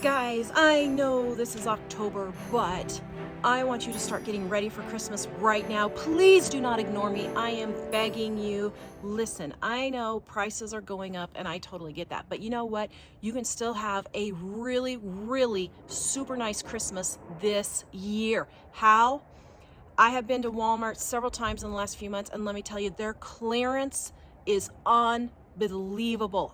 Guys, I know this is October, but I want you to start getting ready for Christmas right now. Please do not ignore me. I am begging you. Listen, I know prices are going up and I totally get that. But you know what? You can still have a really, really super nice Christmas this year. How? I have been to Walmart several times in the last few months, and let me tell you, their clearance is unbelievable.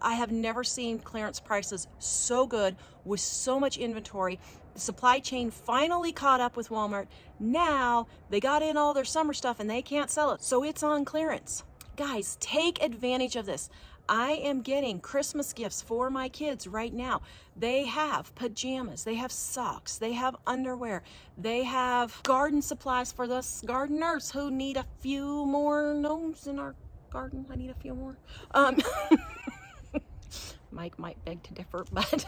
I have never seen clearance prices so good with so much inventory. The supply chain finally caught up with Walmart. Now they got in all their summer stuff and they can't sell it, so it's on clearance. Guys, take advantage of this. I am getting Christmas gifts for my kids right now. They have pajamas, they have socks, they have underwear, they have garden supplies for us gardeners who need a few more gnomes in our garden. I need a few more. Mike might beg to differ, but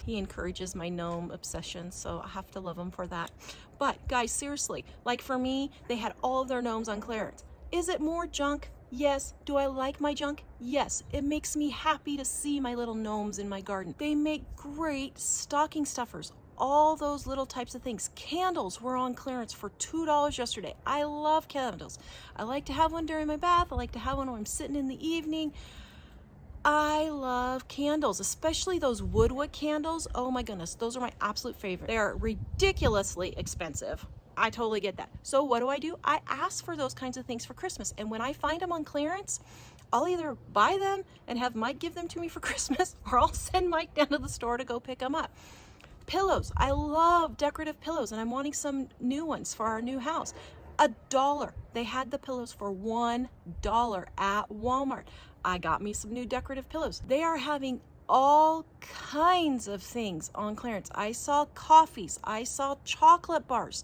he encourages my gnome obsession, so I have to love him for that. But guys, seriously, like for me, they had all of their gnomes on clearance. Is it more junk? Yes. Do I like my junk? Yes. It makes me happy to see my little gnomes in my garden. They make great stocking stuffers. All those little types of things. Candles were on clearance for $2 yesterday. I love candles. I like to have one during my bath. I like to have one when I'm sitting in the evening. I love candles, especially those woodwick candles. Oh my goodness, those are my absolute favorite. They're ridiculously expensive. I totally get that. So what do? I ask for those kinds of things for Christmas. And when I find them on clearance, I'll either buy them and have Mike give them to me for Christmas, or I'll send Mike down to the store to go pick them up. Pillows. I love decorative pillows, and I'm wanting some new ones for our new house. $1. They had the pillows for $1 at Walmart. I got me some new decorative pillows. They are having all kinds of things on clearance. I saw coffees. I saw chocolate bars.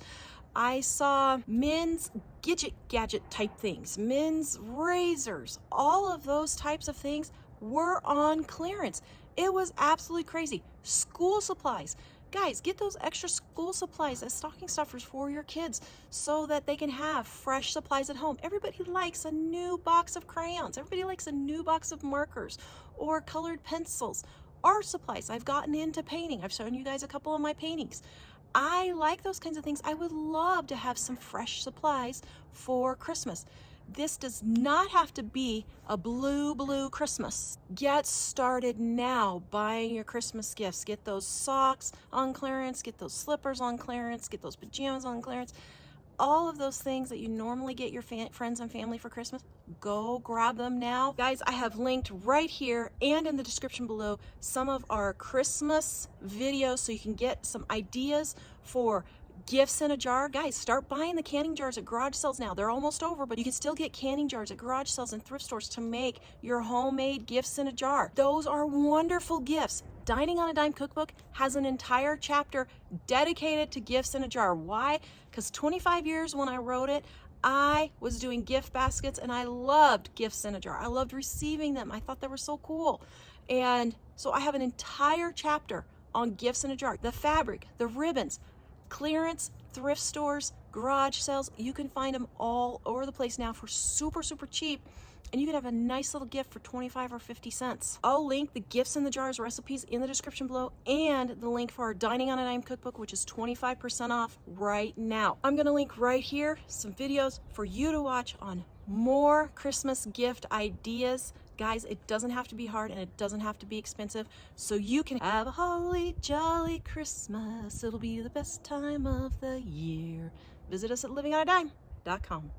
I saw men's gadget type things, men's razors. All of those types of things were on clearance. It was absolutely crazy. School supplies. Guys, get those extra school supplies as stocking stuffers for your kids so that they can have fresh supplies at home. Everybody likes a new box of crayons. Everybody likes a new box of markers or colored pencils. Art supplies. I've gotten into painting. I've shown you guys a couple of my paintings. I like those kinds of things. I would love to have some fresh supplies for Christmas. This does not have to be a blue Christmas. Get started now buying your Christmas gifts. Get those socks on clearance, get those slippers on clearance, get those pajamas on clearance. All of those things that you normally get your friends and family for Christmas, go grab them now. Guys, I have linked right here and in the description below some of our Christmas videos so you can get some ideas for gifts in a jar. Guys, start buying the canning jars at garage sales now. They're almost over, but you can still get canning jars at garage sales and thrift stores to make your homemade gifts in a jar. Those are wonderful gifts. Dining on a Dime cookbook has an entire chapter dedicated to gifts in a jar. Why? Because 25 years when I wrote it, I was doing gift baskets and I loved gifts in a jar. I loved receiving them. I thought they were so cool. And so I have an entire chapter on gifts in a jar. The fabric, the ribbons, clearance, thrift stores, garage sales. You can find them all over the place now for super cheap. And you can have a nice little gift for 25 or 50 cents. I'll link the gifts in the jars recipes in the description below and the link for our Dining on a Dime cookbook, which is 25% off right now. I'm gonna link right here some videos for you to watch on more Christmas gift ideas. Guys, it doesn't have to be hard and it doesn't have to be expensive, so you can have a holly jolly Christmas. It'll be the best time of the year. Visit us at livingonadime.com.